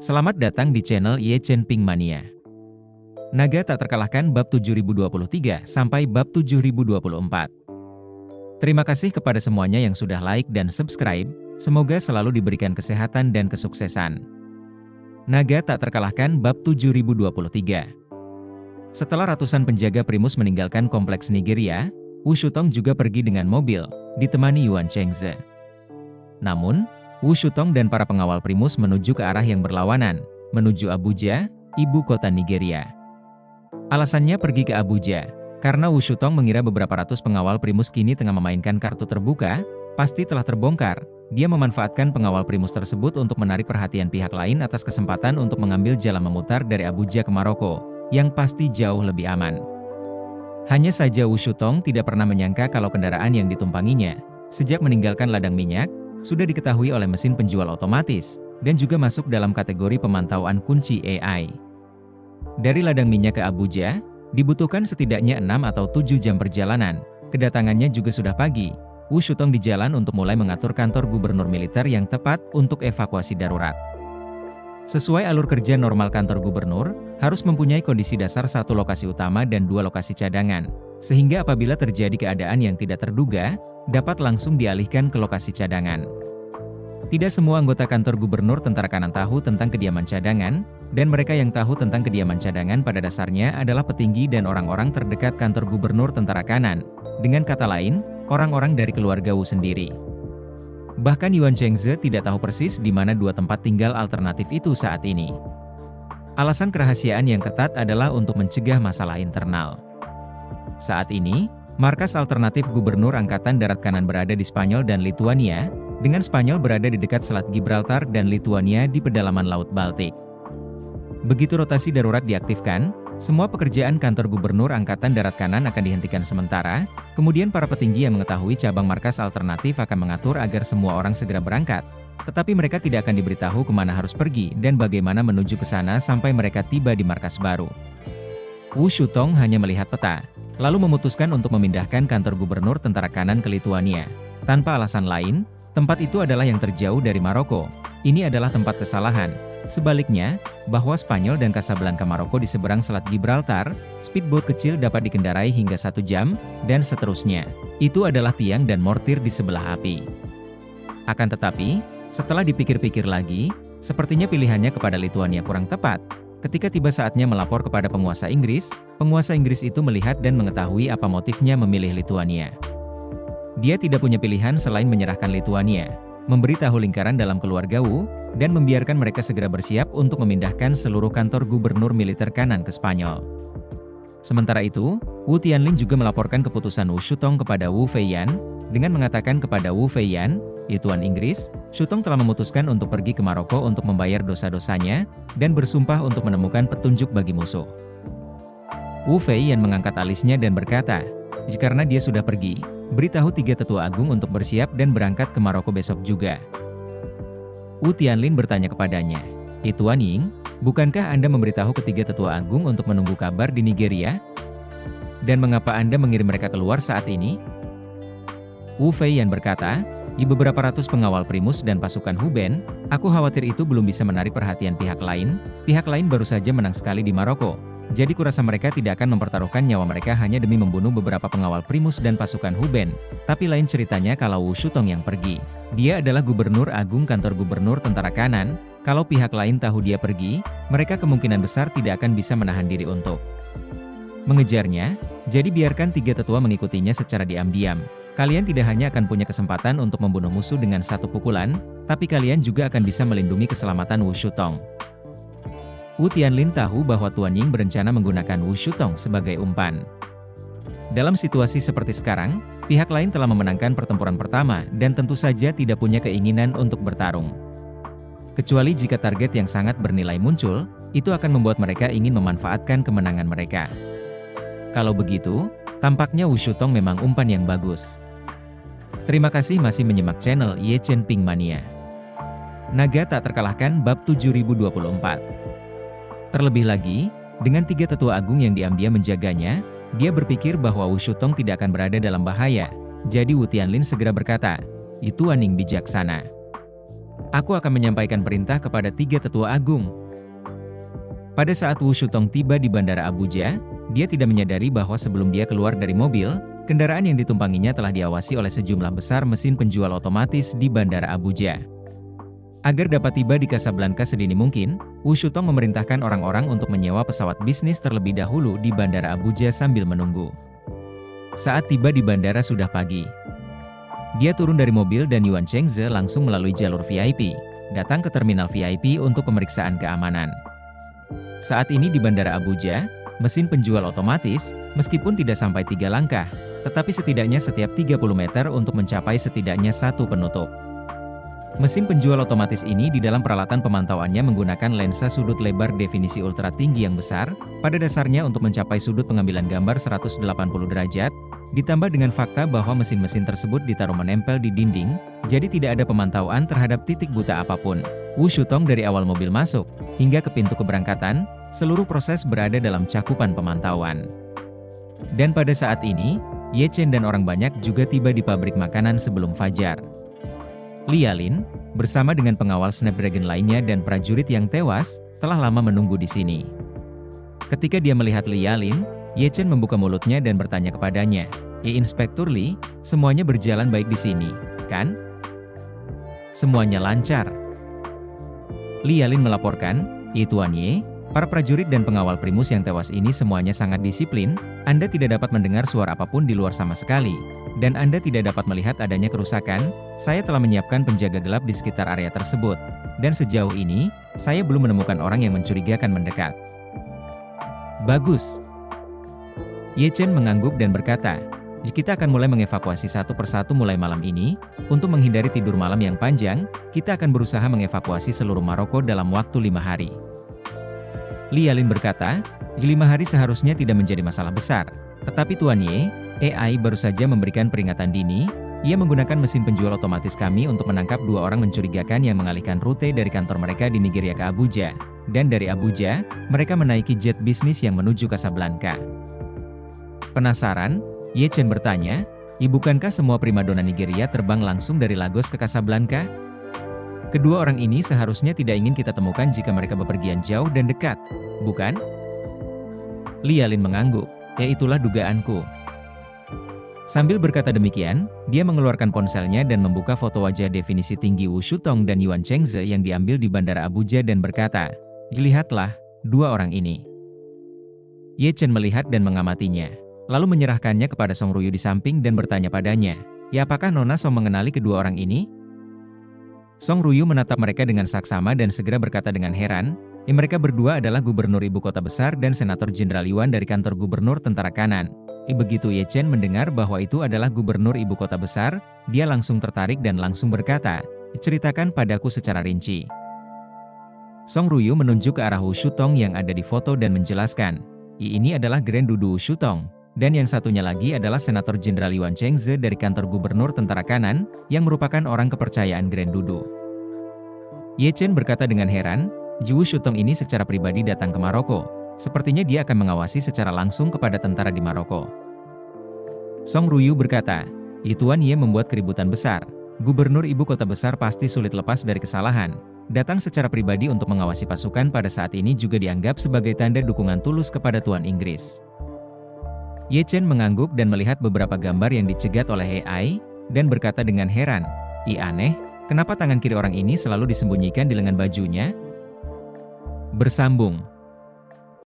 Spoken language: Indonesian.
Selamat datang di channel Ye Chen Ping Mania. Naga tak terkalahkan bab 7023 sampai bab 7024. Terima kasih kepada semuanya yang sudah like dan subscribe, semoga selalu diberikan kesehatan dan kesuksesan. Naga tak terkalahkan bab 7023. Setelah ratusan penjaga primus meninggalkan kompleks Nigeria, Wu Shutong juga pergi dengan mobil, ditemani Yuan Chengze. Namun, Wu Shutong dan para pengawal primus menuju ke arah yang berlawanan, menuju Abuja, ibu kota Nigeria. Alasannya pergi ke Abuja, karena Wu Shutong mengira beberapa ratus pengawal primus kini tengah memainkan kartu terbuka, pasti telah terbongkar. Dia memanfaatkan pengawal primus tersebut untuk menarik perhatian pihak lain atas kesempatan untuk mengambil jalan memutar dari Abuja ke Maroko, yang pasti jauh lebih aman. Hanya saja Wu Shutong tidak pernah menyangka kalau kendaraan yang ditumpanginya, sejak meninggalkan ladang minyak, sudah diketahui oleh mesin penjual otomatis, dan juga masuk dalam kategori pemantauan kunci AI. Dari ladang minyak ke Abuja, dibutuhkan setidaknya 6 atau 7 jam perjalanan. Kedatangannya juga sudah pagi. Wu Shutong di jalan untuk mulai mengatur kantor gubernur militer yang tepat untuk evakuasi darurat. Sesuai alur kerja normal kantor gubernur, harus mempunyai kondisi dasar satu lokasi utama dan 2 lokasi cadangan, sehingga apabila terjadi keadaan yang tidak terduga, dapat langsung dialihkan ke lokasi cadangan. Tidak semua anggota kantor gubernur Tentara Kanan tahu tentang kediaman cadangan, dan mereka yang tahu tentang kediaman cadangan pada dasarnya adalah petinggi dan orang-orang terdekat kantor gubernur Tentara Kanan, dengan kata lain, orang-orang dari keluarga Wu sendiri. Bahkan Yuan Chengze tidak tahu persis di mana 2 tempat tinggal alternatif itu saat ini. Alasan kerahasiaan yang ketat adalah untuk mencegah masalah internal. Saat ini, markas alternatif gubernur Angkatan Darat Kanan berada di Spanyol dan Lituania, dengan Spanyol berada di dekat Selat Gibraltar dan Lituania di pedalaman Laut Baltik. Begitu rotasi darurat diaktifkan, semua pekerjaan kantor gubernur Angkatan Darat Kanan akan dihentikan sementara, kemudian para petinggi yang mengetahui cabang markas alternatif akan mengatur agar semua orang segera berangkat, tetapi mereka tidak akan diberitahu kemana harus pergi dan bagaimana menuju ke sana sampai mereka tiba di markas baru. Wu Shutong hanya melihat peta, lalu memutuskan untuk memindahkan kantor gubernur Tentara Kanan ke Lituania. Tanpa alasan lain, tempat itu adalah yang terjauh dari Maroko. Ini adalah tempat kesalahan. Sebaliknya, bahwa Spanyol dan Casablanca Maroko di seberang Selat Gibraltar, speedboat kecil dapat dikendarai hingga 1 jam, dan seterusnya. Itu adalah tiang dan mortir di sebelah api. Akan tetapi, setelah dipikir-pikir lagi, sepertinya pilihannya kepada Lituania kurang tepat. Ketika tiba saatnya melapor kepada penguasa Inggris itu melihat dan mengetahui apa motifnya memilih Lituania. Dia tidak punya pilihan selain menyerahkan Lituania, memberitahu lingkaran dalam keluarga Wu, dan membiarkan mereka segera bersiap untuk memindahkan seluruh kantor gubernur militer Kanan ke Spanyol. Sementara itu, Wu Tianlin juga melaporkan keputusan Wu Shutong kepada Wu Feiyan, dengan mengatakan kepada Wu Feiyan, Tuan Inggris, Shutong telah memutuskan untuk pergi ke Maroko untuk membayar dosa-dosanya, dan bersumpah untuk menemukan petunjuk bagi musuh. Wu Feiyan mengangkat alisnya dan berkata, "Karena dia sudah pergi, beritahu 3 tetua agung untuk bersiap dan berangkat ke Maroko besok juga." Wu Tianlin bertanya kepadanya, "Tuan Ying, bukankah Anda memberitahu ketiga tetua agung untuk menunggu kabar di Nigeria? Dan mengapa Anda mengirim mereka keluar saat ini?" Wu Feiyan berkata, "Di beberapa ratus pengawal primus dan pasukan Huben, aku khawatir itu belum bisa menarik perhatian pihak lain baru saja menang sekali di Maroko. Jadi kurasa mereka tidak akan mempertaruhkan nyawa mereka hanya demi membunuh beberapa pengawal primus dan pasukan Huben. Tapi lain ceritanya kalau Wu Shutong yang pergi. Dia adalah gubernur agung kantor gubernur Tentara Kanan, kalau pihak lain tahu dia pergi, mereka kemungkinan besar tidak akan bisa menahan diri untuk mengejarnya, jadi biarkan 3 tetua mengikutinya secara diam-diam. Kalian tidak hanya akan punya kesempatan untuk membunuh musuh dengan 1 pukulan, tapi kalian juga akan bisa melindungi keselamatan Wu Shutong." Wu Tianlin tahu bahwa Tuan Ying berencana menggunakan Wu Shutong sebagai umpan. Dalam situasi seperti sekarang, pihak lain telah memenangkan pertempuran pertama dan tentu saja tidak punya keinginan untuk bertarung. Kecuali jika target yang sangat bernilai muncul, itu akan membuat mereka ingin memanfaatkan kemenangan mereka. Kalau begitu, tampaknya Wu Shutong memang umpan yang bagus. Terima kasih masih menyimak channel Ye Chen Ping Mania. Naga tak terkalahkan bab 7024. Terlebih lagi, dengan 3 tetua agung yang diam-diam menjaganya, dia berpikir bahwa Wu Shutong tidak akan berada dalam bahaya. Jadi Wu Tianlin segera berkata, "Tuan Ying bijaksana. Aku akan menyampaikan perintah kepada 3 tetua agung. Pada saat Wu Shutong tiba di Bandara Abuja, dia tidak menyadari bahwa sebelum dia keluar dari mobil, kendaraan yang ditumpanginya telah diawasi oleh sejumlah besar mesin penjual otomatis di Bandara Abuja. Agar dapat tiba di Casablanca sedini mungkin, Wu Shutong memerintahkan orang-orang untuk menyewa pesawat bisnis terlebih dahulu di Bandara Abuja sambil menunggu. Saat tiba di bandara sudah pagi. Dia turun dari mobil dan Yuan Chengze langsung melalui jalur VIP, datang ke terminal VIP untuk pemeriksaan keamanan. Saat ini di Bandara Abuja, mesin penjual otomatis, meskipun tidak sampai 3 langkah, tetapi setidaknya setiap 30 meter untuk mencapai setidaknya 1 penutup. Mesin penjual otomatis ini di dalam peralatan pemantauannya menggunakan lensa sudut lebar definisi ultra tinggi yang besar, pada dasarnya untuk mencapai sudut pengambilan gambar 180 derajat, ditambah dengan fakta bahwa mesin-mesin tersebut ditaruh menempel di dinding, jadi tidak ada pemantauan terhadap titik buta apapun. Wu Shutong dari awal mobil masuk, hingga ke pintu keberangkatan, seluruh proses berada dalam cakupan pemantauan. Dan pada saat ini, Ye Chen dan orang banyak juga tiba di pabrik makanan sebelum fajar. Li Yalin, bersama dengan pengawal Snapdragon lainnya dan prajurit yang tewas, telah lama menunggu di sini. Ketika dia melihat Li Yalin, Ye Chen membuka mulutnya dan bertanya kepadanya, Inspektur Li, semuanya berjalan baik di sini, kan? Semuanya lancar. Li Yalin melaporkan, Tuan Ye, para prajurit dan pengawal primus yang tewas ini semuanya sangat disiplin, Anda tidak dapat mendengar suara apapun di luar sama sekali, dan Anda tidak dapat melihat adanya kerusakan. Saya telah menyiapkan penjaga gelap di sekitar area tersebut, dan sejauh ini, saya belum menemukan orang yang mencurigakan mendekat. Bagus. Ye Chen mengangguk dan berkata, kita akan mulai mengevakuasi satu persatu mulai malam ini. Untuk menghindari tidur malam yang panjang, kita akan berusaha mengevakuasi seluruh Maroko dalam waktu 5 hari. Li Yalin berkata, 5 hari seharusnya tidak menjadi masalah besar. Tetapi Tuan Ye, AI baru saja memberikan peringatan dini. Ia menggunakan mesin penjual otomatis kami untuk menangkap 2 orang mencurigakan yang mengalihkan rute dari kantor mereka di Nigeria ke Abuja. Dan dari Abuja, mereka menaiki jet bisnis yang menuju Casablanca. Penasaran? Ye Chen bertanya, bukankah semua primadona Nigeria terbang langsung dari Lagos ke Casablanca? Kedua orang ini seharusnya tidak ingin kita temukan jika mereka bepergian jauh dan dekat, bukan? Li Yalin mengangguk, itulah dugaanku. Sambil berkata demikian, dia mengeluarkan ponselnya dan membuka foto wajah definisi tinggi Wu Shutong dan Yuan Chengze yang diambil di Bandara Abuja dan berkata, lihatlah, 2 orang ini. Ye Chen melihat dan mengamatinya. Lalu menyerahkannya kepada Song Ruyu di samping dan bertanya padanya, apakah Nona Song mengenali kedua orang ini? Song Ruyu menatap mereka dengan saksama dan segera berkata dengan heran, mereka berdua adalah Gubernur Ibu Kota Besar dan Senator Jenderal Yuan dari kantor Gubernur Tentara Kanan. Begitu Ye Chen mendengar bahwa itu adalah Gubernur Ibu Kota Besar, dia langsung tertarik dan langsung berkata, ceritakan padaku secara rinci. Song Ruyu menunjuk ke arah Wu Shutong yang ada di foto dan menjelaskan, ini adalah Grand Dudu Wu Shutong. Dan yang satunya lagi adalah Senator Jenderal Yuan Chengze dari kantor Gubernur Tentara Kanan, yang merupakan orang kepercayaan Grand Dudu. Ye Chen berkata dengan heran, Wu Shutong ini secara pribadi datang ke Maroko. Sepertinya dia akan mengawasi secara langsung kepada tentara di Maroko. Song Ruyu berkata, Tuan Ye membuat keributan besar. Gubernur Ibu Kota Besar pasti sulit lepas dari kesalahan. Datang secara pribadi untuk mengawasi pasukan pada saat ini juga dianggap sebagai tanda dukungan tulus kepada Tuan Inggris. Ye Chen mengangguk dan melihat beberapa gambar yang dicegat oleh AI, dan berkata dengan heran, aneh, kenapa tangan kiri orang ini selalu disembunyikan di lengan bajunya? Bersambung.